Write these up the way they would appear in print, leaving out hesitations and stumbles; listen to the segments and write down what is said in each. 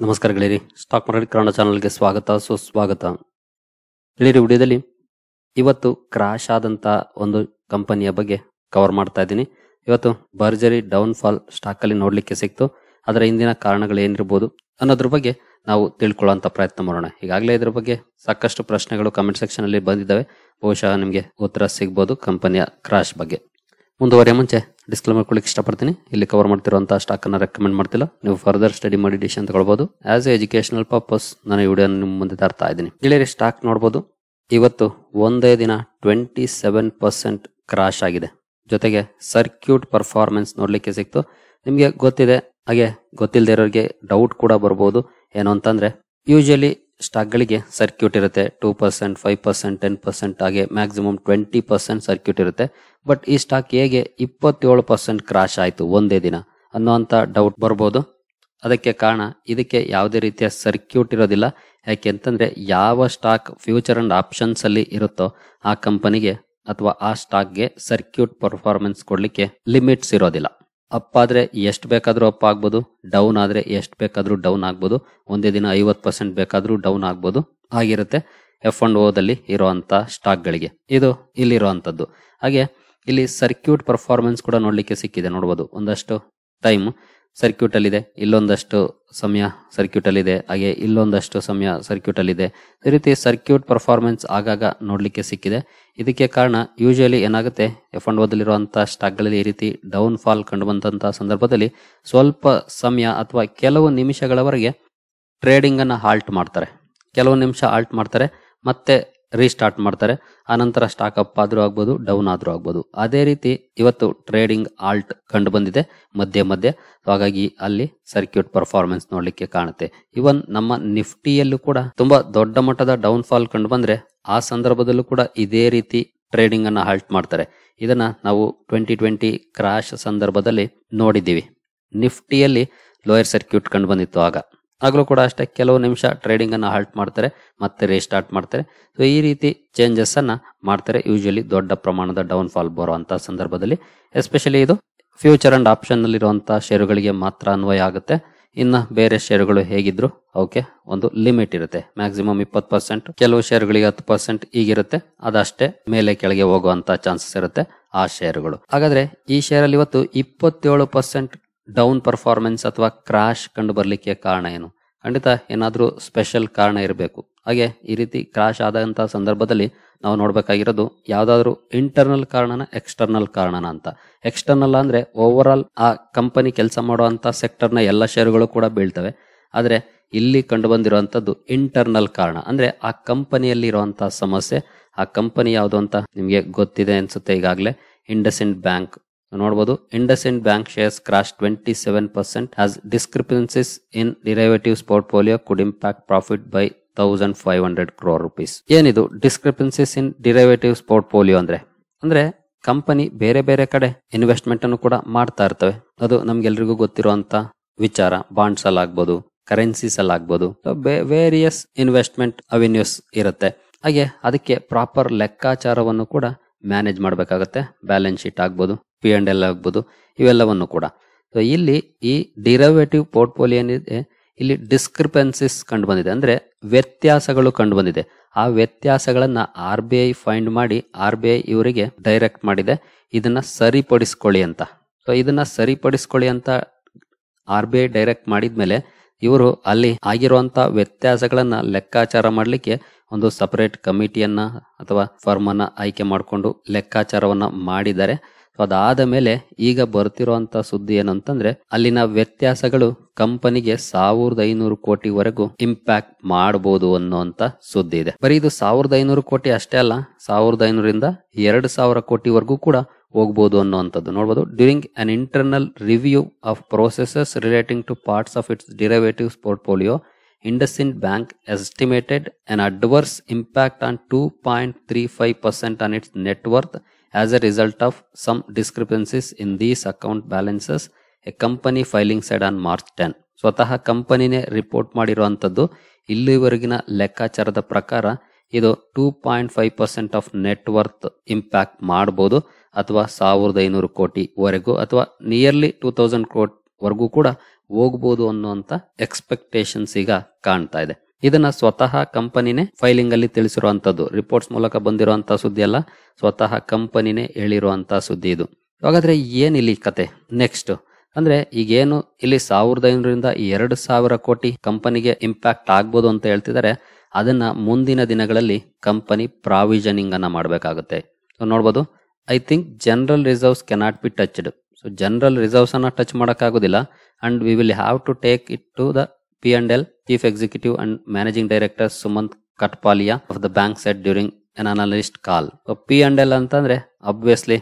ನಮಸ್ಕಾರ ಗೆಳೆಯರಿ, stock market Kannada ಚಾನಲ್ಗೆ ಸ್ವಾಗತ ಸುಸ್ವಾಗತ. ಗೆಳೆಯರಿ, ವಿಡಿಯೋದಲ್ಲಿ ಇವತ್ತು ಕ್ರಾಶ್ ಆದಂತ ಒಂದು ಕಂಪನಿಯ ಬಗ್ಗೆ ಕವರ್ ಮಾಡ್ತಾ ಇದ್ದೀನಿ. ಇವತ್ತು ಭರ್ಜರಿ ಡೌನ್ ಫಾಲ್ ಸ್ಟಾಕ್ ಅಲ್ಲಿ ನೋಡ್ಲಿಕ್ಕೆ ಸಿಕ್ತು. ಅದರ ಹಿಂದಿನ ಕಾರಣಗಳು ಏನಿರಬಹುದು ಅನ್ನೋದ್ರ ಬಗ್ಗೆ ನಾವು ತಿಳ್ಕೊಳ್ಳುವಂತ ಪ್ರಯತ್ನ ಮಾಡೋಣ. ಈಗಾಗಲೇ ಇದ್ರ ಬಗ್ಗೆ ಸಾಕಷ್ಟು ಪ್ರಶ್ನೆಗಳು ಕಮೆಂಟ್ ಸೆಕ್ಷನ್ ಅಲ್ಲಿ ಬಂದಿದ್ದಾವೆ. ಬಹುಶಃ ನಿಮಗೆ ಉತ್ತರ ಸಿಗಬಹುದು ಕಂಪನಿಯ ಕ್ರಾಶ್ ಬಗ್ಗೆ. ಮುಂದುವರಿಯ ಮುಂಚೆ ಡಿಸ್ಕ್ಲೇಮರ್ ಕೊಡ್ಲಿಕ್ಕೆ ಇಷ್ಟಪಡ್ತೀನಿ. ಇಲ್ಲಿ ಕವರ್ ಮಾಡ್ತಿರುವಂತಹ ಸ್ಟಾಕ್ ಅನ್ನ ರೆಕಮೆಂಡ್ ಮಾಡ್ತಿಲ್ಲ. ನೀವು ಫರ್ದರ್ ಸ್ಟಡಿ ಮಾಡಿ ಡಿಸಿಷನ್ ತಗೊಳ್ಬಹುದು. ಆಸ್ ಎ ಎಜುಕೇಶನಲ್ ಪರ್ಪಸ್ ನಾನು ಈ ವಿಡಿಯೋ ನಿಮ್ಮ ಮುಂದೆ ತರ್ತಾ ಇದ್ದೀನಿ. ಗೆಳೆಯರಿ, ಸ್ಟಾಕ್ ನೋಡಬಹುದು ಇವತ್ತು ಒಂದೇ ದಿನ 27% ಕ್ರಾಶ್ ಆಗಿದೆ. ಜೊತೆಗೆ ಸರ್ಕ್ಯೂಟ್ ಪರ್ಫಾರ್ಮೆನ್ಸ್ ನೋಡ್ಲಿಕ್ಕೆ ಸಿಕ್ತು. ನಿಮ್ಗೆ ಗೊತ್ತಿದೆ, ಹಾಗೆ ಗೊತ್ತಿಲ್ಲದೆ ಇರೋರಿಗೆ ಡೌಟ್ ಕೂಡ ಬರ್ಬೋದು. ಏನು ಅಂತಂದ್ರೆ, ಯೂಶಲಿ ಸ್ಟಾಕ್ ಗಳಿಗೆ ಸರ್ಕ್ಯೂಟ್ ಇರುತ್ತೆ 2%, 5%, 10%, ಹಾಗೆ ಮ್ಯಾಕ್ಸಿಮಮ್ 20% ಸರ್ಕ್ಯೂಟ್ ಇರುತ್ತೆ. ಬಟ್ ಈ ಸ್ಟಾಕ್ ಹೇಗೆ 27% ಕ್ರಾಶ್ ಆಯ್ತು ಒಂದೇ ದಿನ ಅನ್ನೋಂತ ಡೌಟ್ ಬರ್ಬೋದು. ಅದಕ್ಕೆ ಕಾರಣ, ಇದಕ್ಕೆ ಯಾವುದೇ ರೀತಿಯ ಸರ್ಕ್ಯೂಟ್ ಇರೋದಿಲ್ಲ. ಯಾಕೆ ಅಂತಂದ್ರೆ, ಯಾವ ಸ್ಟಾಕ್ ಫ್ಯೂಚರ್ ಅಂಡ್ ಆಪ್ಷನ್ಸ್ ಅಲ್ಲಿ ಇರುತ್ತೋ ಆ ಕಂಪನಿಗೆ ಅಥವಾ ಆ ಸ್ಟಾಕ್ಗೆ ಸರ್ಕ್ಯೂಟ್ ಪರ್ಫಾರ್ಮೆನ್ಸ್ ಕೊಡ್ಲಿಕ್ಕೆ ಲಿಮಿಟ್ಸ್ ಇರೋದಿಲ್ಲ. ಅಪ್ ಆದ್ರೆ ಎಷ್ಟು ಬೇಕಾದ್ರೂ ಅಪ್ ಆಗ್ಬೋದು, ಡೌನ್ ಆದ್ರೆ ಎಷ್ಟು ಬೇಕಾದ್ರೂ ಡೌನ್ ಆಗ್ಬೋದು. ಒಂದೇ ದಿನ 50% ಬೇಕಾದ್ರೂ ಡೌನ್ ಆಗ್ಬೋದು. ಆಗಿರುತ್ತೆ F&O ದಲ್ಲಿ ಇರುವಂತ ಸ್ಟಾಕ್ ಗಳಿಗೆ. ಇದು ಇಲ್ಲಿರುವಂತದ್ದು. ಹಾಗೆ ಇಲ್ಲಿ ಸರ್ಕ್ಯೂಟ್ ಪರ್ಫಾರ್ಮೆನ್ಸ್ ಕೂಡ ನೋಡ್ಲಿಕ್ಕೆ ಸಿಕ್ಕಿದೆ. ನೋಡ್ಬೋದು, ಒಂದಷ್ಟು ಟೈಮ್ ಸರ್ಕ್ಯೂಟ್ ಅಲ್ಲಿ ಇದೆ, ಇಲ್ಲೊಂದಷ್ಟು ಸಮಯ ಸರ್ಕ್ಯೂಟ್ ಅಲ್ಲಿ ಇದೆ, ಹಾಗೆ ಇಲ್ಲೊಂದಷ್ಟು ಸಮಯ ಸರ್ಕ್ಯೂಟ್ ಅಲ್ಲಿ ಇದೆ. ಈ ರೀತಿ ಸರ್ಕ್ಯೂಟ್ ಪರ್ಫಾರ್ಮೆನ್ಸ್ ಆಗಾಗ ನೋಡ್ಲಿಕ್ಕೆ ಸಿಕ್ಕಿದೆ. ಇದಕ್ಕೆ ಕಾರಣ, ಯೂಶಲಿ ಏನಾಗುತ್ತೆ, F&O ದಲ್ಲಿರುವಂತಹ ಸ್ಟಾಕ್ ಗಳಲ್ಲಿ ಈ ರೀತಿ ಡೌನ್ ಫಾಲ್ ಕಂಡು ಬಂದಂತಹ ಸಂದರ್ಭದಲ್ಲಿ ಸ್ವಲ್ಪ ಸಮಯ ಅಥವಾ ಕೆಲವು ನಿಮಿಷಗಳವರೆಗೆ ಟ್ರೇಡಿಂಗ್ ಅನ್ನ ಹಾಲ್ಟ್ ಮಾಡ್ತಾರೆ. ಕೆಲವು ನಿಮಿಷ ಹಾಲ್ಟ್ ಮಾಡ್ತಾರೆ, ಮತ್ತೆ ರೀಸ್ಟಾರ್ಟ್ ಮಾಡ್ತಾರೆ. ಆನಂತರ ಸ್ಟಾಕ್ ಅಪ್ ಆದ್ರೂ ಆಗ್ಬೋದು, ಡೌನ್ ಆದ್ರೂ ಆಗ್ಬೋದು. ಅದೇ ರೀತಿ ಇವತ್ತು ಟ್ರೇಡಿಂಗ್ ಆಲ್ಟ್ ಕಂಡು ಬಂದಿದೆ ಮಧ್ಯೆ ಮಧ್ಯೆ. ಹಾಗಾಗಿ ಅಲ್ಲಿ ಸರ್ಕ್ಯೂಟ್ ಪರ್ಫಾರ್ಮೆನ್ಸ್ ನೋಡ್ಲಿಕ್ಕೆ ಕಾಣುತ್ತೆ. ಇವನ್ ನಮ್ಮ ನಿಫ್ಟಿಯಲ್ಲೂ ಕೂಡ ತುಂಬಾ ದೊಡ್ಡ ಮಟ್ಟದ ಡೌನ್ ಫಾಲ್ ಕಂಡು ಬಂದ್ರೆ ಆ ಸಂದರ್ಭದಲ್ಲೂ ಕೂಡ ಇದೇ ರೀತಿ ಟ್ರೇಡಿಂಗ್ ಅನ್ನ ಹಾಲ್ಟ್ ಮಾಡ್ತಾರೆ. ಇದನ್ನ ನಾವು 2020 ಕ್ರಾಶ್ ಸಂದರ್ಭದಲ್ಲಿ ನೋಡಿದ್ದೀವಿ. ನಿಫ್ಟಿಯಲ್ಲಿ ಲೋಯರ್ ಸರ್ಕ್ಯೂಟ್ ಕಂಡು ಬಂದಿತ್ತು. ಆಗಲೂ ಕೂಡ ಅಷ್ಟೇ, ಕೆಲವು ನಿಮಿಷ ಟ್ರೇಡಿಂಗ್ ಅನ್ನ ಹಾಲ್ಟ್ ಮಾಡ್ತಾರೆ, ಮತ್ತೆ ರೀಸ್ಟಾರ್ಟ್ ಮಾಡ್ತಾರೆ. ಸೊ ಈ ರೀತಿ ಚೇಂಜಸ್ ಅನ್ನ ಮಾಡ್ತಾರೆ ಯೂಶಲಿ ದೊಡ್ಡ ಪ್ರಮಾಣದ ಡೌನ್ ಫಾಲ್ ಬರುವಂತಹ ಸಂದರ್ಭದಲ್ಲಿ. ಎಸ್ಪೆಷಲಿ ಇದು ಫ್ಯೂಚರ್ ಅಂಡ್ ಆಪ್ಷನ್ ನಲ್ಲಿರುವಂತಹ ಷೇರುಗಳಿಗೆ ಮಾತ್ರ ಅನ್ವಯ ಆಗುತ್ತೆ. ಇನ್ನು ಬೇರೆ ಷೇರುಗಳು ಹೇಗಿದ್ರು ಅವಕ್ಕೆ ಒಂದು ಲಿಮಿಟ್ ಇರುತ್ತೆ. ಮ್ಯಾಕ್ಸಿಮಮ್ 20%, ಕೆಲವು ಷೇರುಗಳಿಗೆ 10% ಈಗಿರುತ್ತೆ. ಅದಷ್ಟೇ ಮೇಲೆ ಕೆಳಗೆ ಹೋಗುವಂತ ಚಾನ್ಸಸ್ ಇರುತ್ತೆ ಆ ಷೇರುಗಳು. ಹಾಗಾದ್ರೆ ಈ ಶೇರಲ್ಲಿ ಇವತ್ತು 27% ಡೌನ್ ಪರ್ಫಾರ್ಮೆನ್ಸ್ ಅಥವಾ ಕ್ರಾಶ್ ಕಂಡು ಬರ್ಲಿಕ್ಕೆ ಕಾರಣ ಏನು? ಖಂಡಿತ ಏನಾದ್ರೂ ಸ್ಪೆಷಲ್ ಕಾರಣ ಇರಬೇಕು. ಹಾಗೆ ಈ ರೀತಿ ಕ್ರಾಶ್ ಆದಂತಹ ಸಂದರ್ಭದಲ್ಲಿ ನಾವು ನೋಡ್ಬೇಕಾಗಿರೋದು ಯಾವ್ದಾದ್ರು ಇಂಟರ್ನಲ್ ಕಾರಣನ ಎಕ್ಸ್ಟರ್ನಲ್ ಕಾರಣನ ಅಂತ. ಎಕ್ಸ್ಟರ್ನಲ್ ಅಂದ್ರೆ ಓವರ್ ಆಲ್ ಆ ಕಂಪನಿ ಕೆಲಸ ಮಾಡುವಂತ ಸೆಕ್ಟರ್ ನ ಎಲ್ಲ ಷೇರುಗಳು ಕೂಡ ಬೀಳ್ತವೆ. ಆದ್ರೆ ಇಲ್ಲಿ ಕಂಡು ಬಂದಿರುವಂತದ್ದು ಇಂಟರ್ನಲ್ ಕಾರಣ, ಅಂದ್ರೆ ಆ ಕಂಪನಿಯಲ್ಲಿ ಇರುವಂತಹ ಸಮಸ್ಯೆ. ಆ ಕಂಪನಿ ಯಾವುದು ಅಂತ ನಿಮ್ಗೆ ಗೊತ್ತಿದೆ ಅನ್ಸುತ್ತೆ ಈಗಾಗಲೇ. ಇಂಡಸ್ಇಂಡ್ ಬ್ಯಾಂಕ್ ನೋಡಬಹುದು. IndusInd bank shares crash 27% as discrepancies in derivatives portfolio could impact profit by 1,500 crore rupees. ಏನಿದು ಡಿಸ್ಕ್ರಿಪೆನ್ಸಿಸ್ ಇನ್ ಡಿರೈವೇಟಿವ್ಸ್ ಪೋರ್ಟ್ಫೋಲಿಯೋ ಅಂದ್ರೆ ಕಂಪನಿ ಬೇರೆ ಬೇರೆ ಕಡೆ ಇನ್ವೆಸ್ಟ್ಮೆಂಟ್ ಅನ್ನು ಕೂಡ ಮಾಡ್ತಾ ಇರ್ತವೆ. ಅದು ನಮ್ಗೆಲ್ರಿಗೂ ಗೊತ್ತಿರುವಂತ ವಿಚಾರ. ಬಾಂಡ್ಸ್ ಅಲ್ಲಿ ಆಗ್ಬೋದು, ಕರೆನ್ಸೀಸ್ ಅಲ್ಲಿ ಆಗ್ಬೋದು, ವೇರಿಯಸ್ ಇನ್ವೆಸ್ಟ್ಮೆಂಟ್ ಅವೆನ್ಯೂಸ್ ಇರುತ್ತೆ. ಹಾಗೆ ಅದಕ್ಕೆ ಪ್ರಾಪರ್ ಲೆಕ್ಕಾಚಾರವನ್ನು ಕೂಡ ಮ್ಯಾನೇಜ್ ಮಾಡಬೇಕಾಗತ್ತೆ. ಬ್ಯಾಲೆನ್ಸ್ ಶೀಟ್ ಆಗ್ಬೋದು, P&L ಆಗ್ಬೋದು, ಇವೆಲ್ಲವನ್ನು ಕೂಡ. ಸೊ ಇಲ್ಲಿ ಈ ಡಿರೈವೇಟಿವ್ ಪೋರ್ಟ್ಫೋಲಿಯೋ ಏನಿದೆ, ಇಲ್ಲಿ ಡಿಸ್ಕ್ರಿಪೆನ್ಸಿಸ್ ಕಂಡು ಬಂದಿದೆ, ಅಂದ್ರೆ ವ್ಯತ್ಯಾಸಗಳು ಕಂಡು ಬಂದಿದೆ. ಆ ವ್ಯತ್ಯಾಸಗಳನ್ನ RBI ಫೈಂಡ್ ಮಾಡಿ RBI ಇವರಿಗೆ ಡೈರೆಕ್ಟ್ ಮಾಡಿದೆ, ಇದನ್ನ ಸರಿಪಡಿಸ್ಕೊಳ್ಳಿ ಅಂತ. ಸೊ ಇದನ್ನ ಸರಿಪಡಿಸ್ಕೊಳ್ಳಿ ಅಂತ RBI ಡೈರೆಕ್ಟ್ ಮಾಡಿದ್ಮೇಲೆ ಇವರು ಅಲ್ಲಿ ಆಗಿರುವಂತ ವ್ಯತ್ಯಾಸಗಳನ್ನ ಲೆಕ್ಕಾಚಾರ ಮಾಡ್ಲಿಕ್ಕೆ ಒಂದು ಸಪರೇಟ್ ಕಮಿಟಿಯನ್ನ ಅಥವಾ ಫರ್ಮ್ ಅನ್ನ ಆಯ್ಕೆ ಮಾಡಿಕೊಂಡು ಲೆಕ್ಕಾಚಾರವನ್ನ ಮಾಡಿದ್ದಾರೆ. ಅದಾದ ಮೇಲೆ ಈಗ ಬರ್ತಿರುವಂತ ಸುದ್ದಿ ಏನಂತಂದ್ರೆ, ಅಲ್ಲಿನ ವ್ಯತ್ಯಾಸಗಳು ಕಂಪನಿಗೆ 1,500 ಕೋಟಿವರೆಗೂ ಇಂಪ್ಯಾಕ್ಟ್ ಮಾಡಬಹುದು ಅನ್ನುವಂತ ಸುದ್ದಿ ಇದೆ. ಬರೀ ಇದು 1,500 ಕೋಟಿ ಅಷ್ಟೇ ಅಲ್ಲ, 1,500ರಿಂದ 2,000 ಕೋಟಿವರೆಗೂ ಕೂಡ ಹೋಗ್ಬೋದು ಅನ್ನುವಂಥದ್ದು ನೋಡ್ಬೋದು. During an internal review of processes relating to parts of its derivatives portfolio, IndusInd Bank estimated an adverse impact on 2.35% on its net worth as a result of some discrepancies in these account balances, a company filing said on March 10. ಸ್ವತಃ ಕಂಪನಿನೇ report ಮಾಡಿರುವಂತದ್ದು. ಇಲ್ಲಿವರೆಗಿನ ಲೆಕ್ಕಾಚಾರದ ಪ್ರಕಾರ ಇದು 2.5% of net worth impact ಮಾಡಬಹುದು, ಅಥವಾ 1,500 ಕೋಟಿವರೆಗೂ, ಅಥವಾ nearly 2,000 ವರ್ಗೂ ಕೂಡ ಹೋಗ್ಬೋದು ಅನ್ನುವಂತ ಎಕ್ಸ್ಪೆಕ್ಟೇಷನ್ಸ್ ಈಗ ಕಾಣ್ತಾ ಇದೆ. ಇದನ್ನ ಸ್ವತಃ ಕಂಪನಿನೇ ಫೈಲಿಂಗ್ ಅಲ್ಲಿ ತಿಳಿಸಿರುವಂತದ್ದು, ರಿಪೋರ್ಟ್ಸ್ ಮೂಲಕ ಬಂದಿರುವಂತಹ ಸುದ್ದಿ ಅಲ್ಲ, ಸ್ವತಃ ಕಂಪನಿನೇ ಹೇಳಿರುವಂತಹ ಸುದ್ದಿ ಇದು. ಹಾಗಾದ್ರೆ ಏನಿಲ್ಲಿ ಕತೆ ನೆಕ್ಸ್ಟ್ ಅಂದ್ರೆ ಈಗೇನು ಇಲ್ಲಿ 1500ರಿಂದ 2000 ಕೋಟಿ ಕಂಪನಿಗೆ ಇಂಪ್ಯಾಕ್ಟ್ ಆಗ್ಬೋದು ಅಂತ ಹೇಳ್ತಿದ್ದಾರೆ. ಅದನ್ನ ಮುಂದಿನ ದಿನಗಳಲ್ಲಿ ಕಂಪನಿ ಪ್ರಾವಿಷನಿಂಗ್ ಅನ್ನ ಮಾಡಬೇಕಾಗುತ್ತೆ. ನೋಡ್ಬೋದು, I think general reserves cannot be touched. So general reserves ಅನ್ನ ಟಚ್ ಮಾಡೋಕ್ಕಾಗೋದಿಲ್ಲ. And we will have to take it to the P&L, Chief Executive and Managing Director Sumant Katpalia of the bank said during an analyst call. So P&L ಅಂತಂದ್ರೆ obviously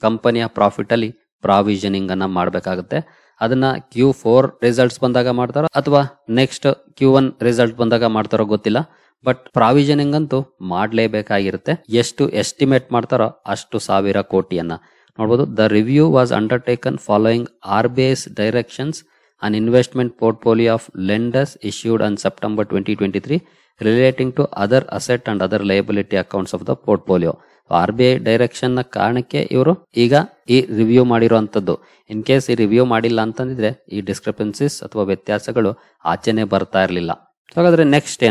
ಕಂಪನಿಯ profit ಅಲ್ಲಿ provisioning ಅನ್ನ ಮಾಡಬೇಕಾಗುತ್ತೆ. ಅದನ್ನ Q4 results ಬಂದಾಗ ಮಾಡ್ತಾರೋ ಅಥವಾ next Q1 result ಬಂದಾಗ ಮಾಡ್ತಾರೋ ಗೊತ್ತಿಲ್ಲ. ಬಟ್ ಪ್ರಾವಿಷನಿಂಗ್ ಅಂತೂ ಮಾಡಲೇಬೇಕಾಗಿರುತ್ತೆ. ಎಷ್ಟು ಎಸ್ಟಿಮೇಟ್ ಮಾಡ್ತಾರೋ ಅಷ್ಟು 1000 ಕೋಟಿಯನ್ನ ನೋಡಬಹುದು. The review was undertaken following RBI's directions an investment portfolio of lenders issued on September 2023 relating to other asset and other liability accounts of the portfolio. RBI direction ನ ಕಾರಣಕ್ಕೆ ಇವರು ಈಗ ಈ ರಿವ್ಯೂ ಮಾಡಿರುವಂತದ್ದು. ಇನ್ ಕೇಸ್ ಈ review ಮಾಡಿಲ್ಲ ಅಂತಂದಿದ್ರೆ ಈ ಡಿಸ್ಕ್ರಿಪೆನ್ಸಿಸ್ ಅಥವಾ ವ್ಯತ್ಯಾಸಗಳು ಆಚೆನೆ ಬರ್ತಾ ಇರಲಿಲ್ಲ. ಹಾಗಾದ್ರೆ ನೆಕ್ಸ್ಟ್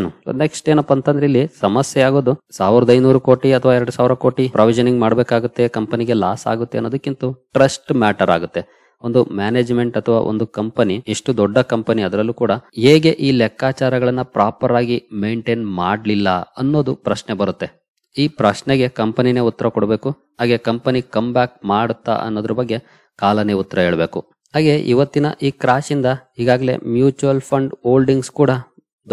ಏನಪ್ಪ ಅಂತಂದ್ರೆ ಇಲ್ಲಿ ಸಮಸ್ಯೆ ಆಗೋದು 1500 ಕೋಟಿ ಅಥವಾ 2000 ಕೋಟಿ ಪ್ರಾವಿಷನಿಂಗ್ ಮಾಡಬೇಕಾಗುತ್ತೆ, ಕಂಪನಿಗೆ ಲಾಸ್ ಆಗುತ್ತೆ ಅನ್ನೋದಕ್ಕಿಂತ ಟ್ರಸ್ಟ್ ಮ್ಯಾಟರ್ ಆಗುತ್ತೆ. ಒಂದು ಮ್ಯಾನೇಜ್ಮೆಂಟ್ ಅಥವಾ ಒಂದು ಕಂಪನಿ, ಎಷ್ಟು ದೊಡ್ಡ ಕಂಪನಿ ಅದರಲ್ಲೂ ಕೂಡ ಹೇಗೆ ಈ ಲೆಕ್ಕಾಚಾರಗಳನ್ನ ಪ್ರಾಪರ್ ಆಗಿ ಮೇಂಟೈನ್ ಮಾಡಲಿಲ್ಲ ಅನ್ನೋದು ಪ್ರಶ್ನೆ ಬರುತ್ತೆ. ಈ ಪ್ರಶ್ನೆಗೆ ಕಂಪನಿನೇ ಉತ್ತರ ಕೊಡಬೇಕು. ಹಾಗೆ ಕಂಪನಿ ಕಮ್ ಬ್ಯಾಕ್ ಮಾಡುತ್ತಾ ಅನ್ನೋದ್ರ ಬಗ್ಗೆ ಕಾಲನೇ ಉತ್ತರ ಹೇಳಬೇಕು. ಹಾಗೆ ಇವತ್ತಿನ ಈ ಕ್ರಾಶ್ ಇಂದ ಈಗಾಗಲೇ ಮ್ಯೂಚುವಲ್ ಫಂಡ್ ಹೋಲ್ಡಿಂಗ್ಸ್ ಕೂಡ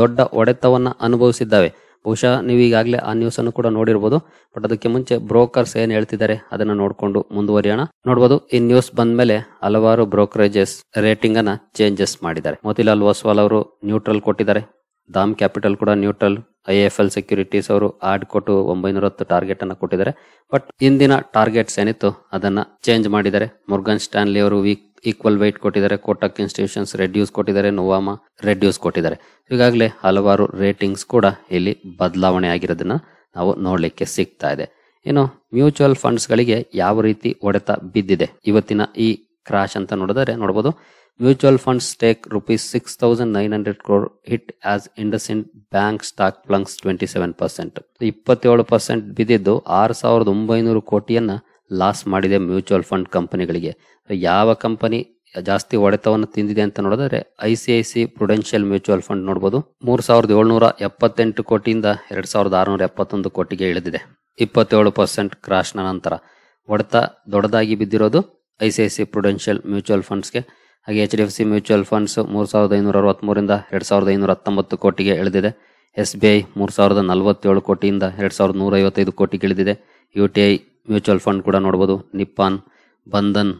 ದೊಡ್ಡ ಹೊಡೆತವನ್ನ ಅನುಭವಿಸಿದ್ದಾವೆ. ಬಹುಶಃ ನೀವು ಈಗಾಗಲೇ ಆ ನ್ಯೂಸ್ ಅನ್ನು ಕೂಡ ನೋಡಿರ್ಬೋದು. ಬಟ್ ಅದಕ್ಕೆ ಮುಂಚೆ ಬ್ರೋಕರ್ಸ್ ಏನ್ ಹೇಳ್ತಿದ್ದಾರೆ ಅದನ್ನ ನೋಡ್ಕೊಂಡು ಮುಂದುವರಿಯೋಣ. ನೋಡ್ಬೋದು, ಈ ನ್ಯೂಸ್ ಬಂದ್ಮೇಲೆ ಹಲವಾರು ಬ್ರೋಕರೇಜಸ್ ರೇಟಿಂಗ್ ಅನ್ನ ಚೇಂಜಸ್ ಮಾಡಿದ್ದಾರೆ. ಮೋತಿಲಾಲ್ ಒಸ್ವಾಲ್ ಅವರು ನ್ಯೂಟ್ರಲ್ ಕೊಟ್ಟಿದ್ದಾರೆ, ದಾಮ್ ಕ್ಯಾಪಿಟಲ್ ಕೂಡ ನ್ಯೂಟ್ರಲ್, IIFL ಸೆಕ್ಯೂರಿಟೀಸ್ ಅವರು ಆಡ್ ಕೊಟ್ಟು 910 ಟಾರ್ಗೆಟ್ ಅನ್ನ ಕೊಟ್ಟಿದ್ದಾರೆ. ಬಟ್ ಇಂದಿನ ಟಾರ್ಗೆಟ್ಸ್ ಏನಿತ್ತು ಅದನ್ನ ಚೇಂಜ್ ಮಾಡಿದ್ದಾರೆ. ಮೊರ್ಗನ್ ಸ್ಟ್ಯಾನ್ಲಿ ಅವರು ಈಕ್ವಲ್ ವೆಯ್ಟ್ ಕೊಟ್ಟಿದ್ದಾರೆ, ಕೋಟಕ್ ಇನ್ಸ್ಟಿಟ್ಯೂಷನ್ಸ್ ರೆಡ್ಯೂಸ್ ಕೊಟ್ಟಿದ್ದಾರೆ, ನೋವಾಮಾ ರೆಡ್ಯೂಸ್ ಕೊಟ್ಟಿದ್ದಾರೆ. ಈಗಾಗಲೇ ಹಲವಾರು ರೇಟಿಂಗ್ಸ್ ಕೂಡ ಇಲ್ಲಿ ಬದಲಾವಣೆ ಆಗಿರೋದನ್ನ ನಾವು ನೋಡ್ಲಿಕ್ಕೆ ಸಿಗ್ತಾ ಇದೆ. ಇನ್ನು ಮ್ಯೂಚುವಲ್ ಫಂಡ್ಸ್ ಗಳಿಗೆ ಯಾವ ರೀತಿ ಹೊಡೆತ ಬಿದ್ದಿದೆ ಇವತ್ತಿನ ಈ ಕ್ರಾಶ್ ಅಂತ ನೋಡಬಹುದು. Mutual fund stake ₹6,900 crore hit as IndusInd Bank stock plunges 27%. 27% ಬಿದ್ದಿದ್ದು 6,900 ಕೋಟಿಯನ್ನ ಲಾಸ್ ಮಾಡಿದೆ ಮ್ಯೂಚುವಲ್ ಫಂಡ್ ಕಂಪನಿಗಳಿಗೆ. ಯಾವ ಕಂಪನಿ ಜಾಸ್ತಿ ಹೊಡೆತವನ್ನು ತಿಂದಿದೆ ಅಂತ ನೋಡಿದ್ರೆ ICICI ಪ್ರುಡೆನ್ಷಿಯಲ್ ಮ್ಯೂಚುವಲ್ ಫಂಡ್ ನೋಡಬಹುದು. 3,778 ಕೋಟಿಯಿಂದ 2,671 ಕೋಟಿಗೆ ಇಳಿದಿದೆ. 27% ಕ್ರಾಶ್ ನ ನಂತರ ಹೊಡೆತ ದೊಡ್ಡದಾಗಿ ಬಿದ್ದಿರೋದು ICICI ಪ್ರುಡೆನ್ಷಿಯಲ್ ಮ್ಯೂಚುವಲ್ ಫಂಡ್ಸ್ಗೆ. ಹಾಗೆ HDFC ಮ್ಯೂಚುವಲ್ ಫಂಡ್ಸ್ 3,563ರಿಂದ 2,519 ಕೋಟಿಗೆ ಇಳಿದಿದೆ. SBI 3,047 ಕೋಟಿಯಿಂದ 2,155 ಕೋಟಿಗೆ ಇಳಿದಿದೆ. UTI ಮ್ಯೂಚುವಲ್ ಫಂಡ್ ಕೂಡ ನೋಡಬಹುದು. ನಿಪ್ಪಾನ್, ಬಂಧನ್,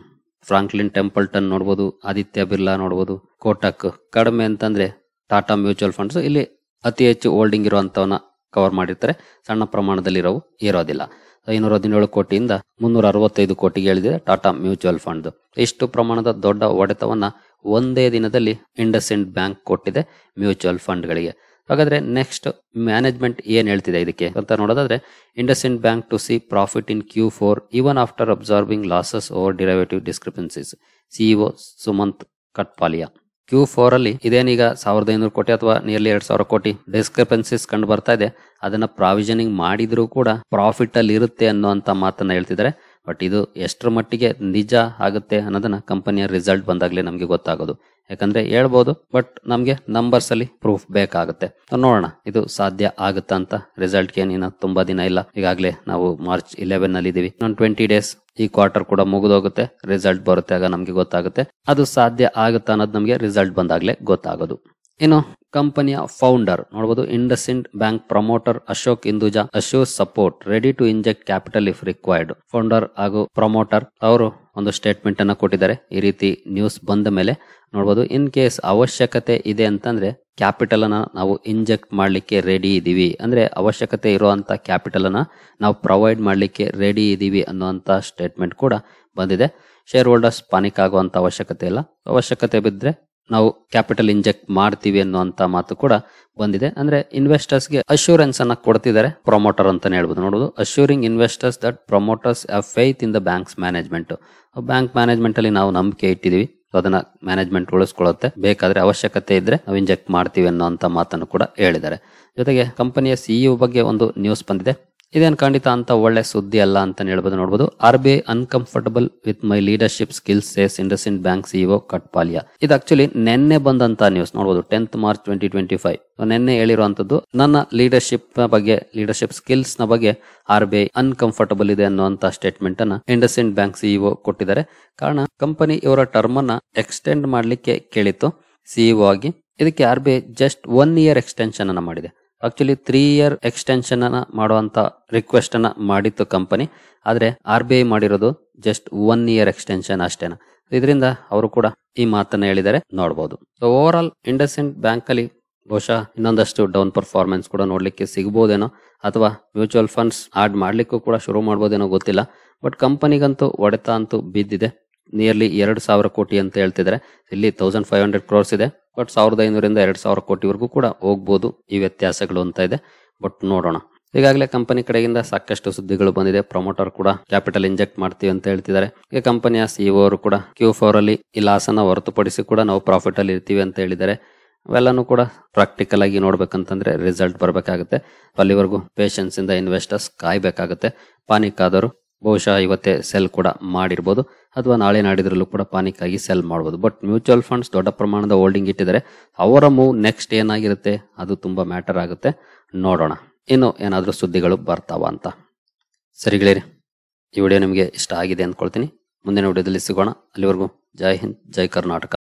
ಫ್ರಾಂಕ್ಲಿನ್ ಟೆಂಪಲ್ಟನ್ ನೋಡಬಹುದು, ಆದಿತ್ಯ ಬಿರ್ಲಾ ನೋಡಬಹುದು. ಕೋಟಕ್ ಕಡಿಮೆ ಅಂತಂದ್ರೆ ಟಾಟಾ ಮ್ಯೂಚುವಲ್ ಫಂಡ್ಸ್ ಇಲ್ಲಿ ಅತಿ ಹೆಚ್ಚು ಹೋಲ್ಡಿಂಗ್ ಇರುವಂತವನ್ನ ಕವರ್ ಮಾಡಿರ್ತಾರೆ, ಸಣ್ಣ ಪ್ರಮಾಣದಲ್ಲಿ ಇರೋದಿಲ್ಲ. 517 ಕೋಟಿಯಿಂದ 365 ಕೋಟಿಗೆ ಇಳಿದಿದೆ ಟಾಟಾ ಮ್ಯೂಚುವಲ್ ಫಂಡ್. ಇಷ್ಟು ಪ್ರಮಾಣದ ದೊಡ್ಡ ಹೊಡೆತವನ್ನ ಒಂದೇ ದಿನದಲ್ಲಿ ಇಂಡಸ್ಇಂಡ್ ಬ್ಯಾಂಕ್ ಕೊಟ್ಟಿದೆ ಮ್ಯೂಚುವಲ್ ಫಂಡ್ಗಳಿಗೆ. ಹಾಗಾದ್ರೆ ನೆಕ್ಸ್ಟ್ ಮ್ಯಾನೇಜ್ಮೆಂಟ್ ಏನ್ ಹೇಳ್ತಿದೆ ಇದಕ್ಕೆ ಅಂತ ನೋಡೋದಾದ್ರೆ, IndusInd Bank to see profit in Q4 even after absorbing losses over derivative discrepancies. CEO Sumant Kathpalia. Q4 ಅಲ್ಲಿ ಇದೇನೀಗ 1,500 ಕೋಟಿ ಅಥವಾ ನಿಯರ್ಲಿ 2,000 ಕೋಟಿ ಡಿಸ್ಕ್ರಿಪೆನ್ಸೀಸ್ ಕಂಡು ಬರ್ತಾ ಇದೆ. ಅದನ್ನ ಪ್ರಾವಿಷನಿಂಗ್ ಮಾಡಿದ್ರೂ ಕೂಡ ಪ್ರಾಫಿಟ್ ಅಲ್ಲಿ ಇರುತ್ತೆ ಅನ್ನುವಂತ ಮಾತನ್ನ ಹೇಳ್ತಿದ್ದಾರೆ. ಬಟ್ ಇದು ಎಷ್ಟರ ಮಟ್ಟಿಗೆ ನಿಜ ಆಗುತ್ತೆ ಅನ್ನೋದನ್ನ ಕಂಪನಿಯ ರಿಸಲ್ಟ್ ಬಂದಾಗ್ಲೇ ನಮ್ಗೆ ಗೊತ್ತಾಗೋದು. ಯಾಕಂದ್ರೆ ಹೇಳ್ಬೋದು, ಬಟ್ ನಮ್ಗೆ ನಂಬರ್ಸ್ ಅಲ್ಲಿ ಪ್ರೂಫ್ ಬೇಕಾಗುತ್ತೆ. ನೋಡೋಣ ಇದು ಸಾಧ್ಯ ಆಗುತ್ತಾ ಅಂತ. ರಿಸಲ್ಟ್ ಗೆ ಇನ್ನ ತುಂಬಾ ದಿನ ಇಲ್ಲ, ಈಗಾಗಲೇ ನಾವು March 11 ನಲ್ಲಿ ಇದೀವಿ. ಇನ್ನೊಂದು 20 ಡೇಸ್ ಈ ಕ್ವಾರ್ಟರ್ ಕೂಡ ಮುಗಿದೋಗುತ್ತೆ, ರಿಸಲ್ಟ್ ಬರುತ್ತೆ, ಆಗ ನಮ್ಗೆ ಗೊತ್ತಾಗುತ್ತೆ ಅದು ಸಾಧ್ಯ ಆಗುತ್ತಾ ಅನ್ನೋದು ನಮ್ಗೆ ರಿಸಲ್ಟ್ ಬಂದಾಗ್ಲೇ ಗೊತ್ತಾಗೋದು. ಇನ್ನು ಕಂಪನಿಯ ಫೌಂಡರ್ ನೋಡಬಹುದು, ಇಂಡಸ್ಇಂಡ್ ಬ್ಯಾಂಕ್ ಪ್ರಮೋಟರ್ ಅಶೋಕ್ ಹಿಂದೂಜಾ ಅಶ್ಯೂಸ್ support ready to inject capital if required. Founder ಹಾಗೂ ಪ್ರಮೋಟರ್ ಅವರು ಒಂದು ಸ್ಟೇಟ್ಮೆಂಟ್ ಅನ್ನ ಕೊಟ್ಟಿದ್ದಾರೆ. ಈ ರೀತಿ ನ್ಯೂಸ್ ಬಂದ ಮೇಲೆ ನೋಡಬಹುದು, ಇನ್ ಕೇಸ್ ಅವಶ್ಯಕತೆ ಇದೆ ಅಂತಂದ್ರೆ ಕ್ಯಾಪಿಟಲ್ ಅನ್ನ ನಾವು ಇಂಜೆಕ್ಟ್ ಮಾಡ್ಲಿಕ್ಕೆ ರೆಡಿ ಇದೀವಿ, ಅಂದ್ರೆ ಅವಶ್ಯಕತೆ ಇರುವಂತ ಕ್ಯಾಪಿಟಲ್ ಅನ್ನ ನಾವು ಪ್ರೊವೈಡ್ ಮಾಡ್ಲಿಕ್ಕೆ ರೆಡಿ ಇದೀವಿ ಅನ್ನುವಂತ ಸ್ಟೇಟ್ಮೆಂಟ್ ಕೂಡ ಬಂದಿದೆ. ಶೇರ್ ಹೋಲ್ಡರ್ಸ್ ಪಾನಿಕ್ ಆಗುವಂತ ಅವಶ್ಯಕತೆ ಇಲ್ಲ, ಅವಶ್ಯಕತೆ ಬಿದ್ರೆ ನಾವು ಕ್ಯಾಪಿಟಲ್ ಇಂಜೆಕ್ಟ್ ಮಾಡ್ತೀವಿ ಅನ್ನುವಂತ ಮಾತು ಕೂಡ ಬಂದಿದೆ. ಅಂದ್ರೆ ಇನ್ವೆಸ್ಟರ್ಸ್ ಗೆ ಅಶ್ಯೂರೆನ್ಸ್ ಅನ್ನ ಕೊಡ್ತಿದ್ದಾರೆ ಪ್ರಮೋಟರ್ ಅಂತಾನೆ ಹೇಳ್ಬೋದು. ನೋಡೋದು, assuring investors that promoters have faith in the banks management. Bank management ಅಲ್ಲಿ ನಾವು ನಂಬಿಕೆ ಇಟ್ಟಿದೀವಿ, ಸೊ ಅದನ್ನ ಮ್ಯಾನೇಜ್ಮೆಂಟ್ ಉಳಿಸ್ಕೊಳ್ಳುತ್ತೆ. ಬೇಕಾದ್ರೆ ಅವಶ್ಯಕತೆ ಇದ್ರೆ ನಾವು ಇಂಜೆಕ್ಟ್ ಮಾಡ್ತೀವಿ ಅನ್ನೋಂತ ಮಾತನ್ನು ಕೂಡ ಹೇಳಿದ್ದಾರೆ. ಜೊತೆಗೆ ಕಂಪನಿಯ ಸಿಇಒ ಬಗ್ಗೆ ಒಂದು ನ್ಯೂಸ್ ಬಂದಿದೆ. ಇದೇನು ಖಂಡಿತ ಅಂತ ಒಳ್ಳೆ ಸುದ್ದಿ ಅಲ್ಲ ಅಂತ ಹೇಳ್ಬೋದು. ನೋಡಬಹುದು, RBI uncomfortable with my leadership skills says IndusInd Bank CEO Kathpalia. ಇದು ಆಕ್ಚುಲಿ ನೆನ್ನೆ ಬಂದಂತ ನ್ಯೂಸ್. ನೋಡಬಹುದು, 10th March 2025 ನೆನ್ನೆ ಹೇಳಿರುವಂತದ್ದು. ನನ್ನ ಲೀಡರ್ಶಿಪ್ ಸ್ಕಿಲ್ಸ್ ನ ಬಗ್ಗೆ RBI ಅನ್ಕಂಫರ್ಟಬಲ್ ಇದೆ ಅನ್ನುವಂತ ಸ್ಟೇಟ್ಮೆಂಟ್ ಅನ್ನ ಇಂಡಸ್ಇಂಡ್ ಬ್ಯಾಂಕ್ ಸಿಇಒ ಕೊಟ್ಟಿದ್ದಾರೆ. ಕಾರಣ, ಕಂಪನಿ ಇವರ ಟರ್ಮ್ ಅನ್ನ ಎಕ್ಸ್ಟೆಂಡ್ ಮಾಡ್ಲಿಕ್ಕೆ ಕೇಳಿತ್ತು ಸಿಇಒ ಆಗಿ. ಇದಕ್ಕೆ RBI ಜಸ್ಟ್ 1 year ಎಕ್ಸ್ಟೆನ್ಷನ್ ಅನ್ನ ಮಾಡಿದೆ. ಆಕ್ಚುಲಿ 3 year ಎಕ್ಸ್ಟೆನ್ಷನ್ ಅನ್ನ ಮಾಡುವಂತ ರಿಕ್ವೆಸ್ಟ್ ಅನ್ನ ಮಾಡಿತ್ತು ಕಂಪನಿ. ಆದ್ರೆ RBI ಮಾಡಿರೋದು ಜಸ್ಟ್ 1 year ಎಕ್ಸ್ಟೆನ್ಷನ್ ಅಷ್ಟೇನ. ಇದರಿಂದ ಅವರು ಕೂಡ ಈ ಮಾತನ್ನ ಹೇಳಿದ್ದಾರೆ, ನೋಡಬಹುದು. So over all IndusInd bank ಅಲ್ಲಿ ಬಹುಶಃ ಇನ್ನೊಂದಷ್ಟು ಡೌನ್ ಪರ್ಫಾರ್ಮೆನ್ಸ್ ಕೂಡ ನೋಡ್ಲಿಕ್ಕೆ ಸಿಗಬಹುದೇನೋ, ಅಥವಾ ಮ್ಯೂಚುವಲ್ ಫಂಡ್ಸ್ ಆಡ್ ಮಾಡ್ಲಿಕ್ಕೂ ಕೂಡ ಶುರು ಮಾಡ್ಬೋದೇನೋ ಗೊತ್ತಿಲ್ಲ. ಬಟ್ ಕಂಪನಿಗಂತೂ ಹೊಡೆತ ಅಂತೂ ಬಿದ್ದಿದೆ. ನಿಯರ್ಲಿ 2,000 ಕೋಟಿ ಅಂತ ಹೇಳ್ತಿದ್ದಾರೆ. ಇಲ್ಲಿ 1,500 crores ಇದೆ. ಬಟ್ 1,500 2,000 ಕೋಟಿವರೆಗೂ ಕೂಡ ಹೋಗ್ಬೋದು ಈ ವ್ಯತ್ಯಾಸಗಳು ಅಂತ ಇದೆ. ಬಟ್ ನೋಡೋಣ. ಈಗಾಗಲೇ ಕಂಪನಿ ಕಡೆಯಿಂದ ಸಾಕಷ್ಟು ಸುದ್ದಿಗಳು ಬಂದಿದೆ. ಪ್ರಮೋಟರ್ ಕೂಡ ಕ್ಯಾಪಿಟಲ್ ಇಂಜೆಕ್ಟ್ ಮಾಡ್ತೀವಿ ಅಂತ ಹೇಳ್ತಿದ್ದಾರೆ. ಈಗ ಕಂಪನಿಯ ಸಿಇಒ ಅವರು ಕೂಡ Q4 ಅಲ್ಲಿ ಈ ಲಾಸ್ ಅನ್ನ ಹೊರತುಪಡಿಸಿ ಕೂಡ ನಾವು ಪ್ರಾಫಿಟ್ ಅಲ್ಲಿ ಇರ್ತೀವಿ ಅಂತ ಹೇಳಿದ್ದಾರೆ. ಅವೆಲ್ಲನೂ ಕೂಡ ಪ್ರಾಕ್ಟಿಕಲ್ ಆಗಿ ನೋಡ್ಬೇಕಂತಂದ್ರೆ ರಿಸಲ್ಟ್ ಬರ್ಬೇಕಾಗುತ್ತೆ. ಅಲ್ಲಿವರೆಗೂ ಪೇಷನ್ಸ್ ಇಂದ ಇನ್ವೆಸ್ಟರ್ಸ್ ಕಾಯ್ಬೇಕಾಗುತ್ತೆ. ಪಾನಿಕ್ ಆದವರು ಬಹುಶಃ ಇವತ್ತೇ ಸೆಲ್ ಕೂಡ ಮಾಡಿರ್ಬೋದು, ಅಥವಾ ನಾಳೆ ನಾಡಿದ್ರಲ್ಲೂ ಕೂಡ ಪಾನಿಕ್ ಆಗಿ ಸೆಲ್ ಮಾಡಬಹುದು. ಬಟ್ ಮ್ಯೂಚುವಲ್ ಫಂಡ್ಸ್ ದೊಡ್ಡ ಪ್ರಮಾಣದ ಹೋಲ್ಡಿಂಗ್ ಇಟ್ಟಿದ್ದಾರೆ. ಅವರ ಮೂವ್ ನೆಕ್ಸ್ಟ್ ಏನಾಗಿರುತ್ತೆ ಅದು ತುಂಬಾ ಮ್ಯಾಟರ್ ಆಗುತ್ತೆ. ನೋಡೋಣ ಇನ್ನು ಏನಾದ್ರೂ ಸುದ್ದಿಗಳು ಬರ್ತಾವ ಅಂತ. ಸರಿ ಗೆಳೆಯರೆ, ಈ ವಿಡಿಯೋ ನಿಮಗೆ ಇಷ್ಟ ಆಗಿದೆ ಅಂದ್ಕೊಳ್ತೀನಿ. ಮುಂದಿನ ವಿಡಿಯೋದಲ್ಲಿ ಸಿಗೋಣ. ಅಲ್ಲಿವರೆಗೂ ಜೈ ಹಿಂದ್, ಜೈ ಕರ್ನಾಟಕ.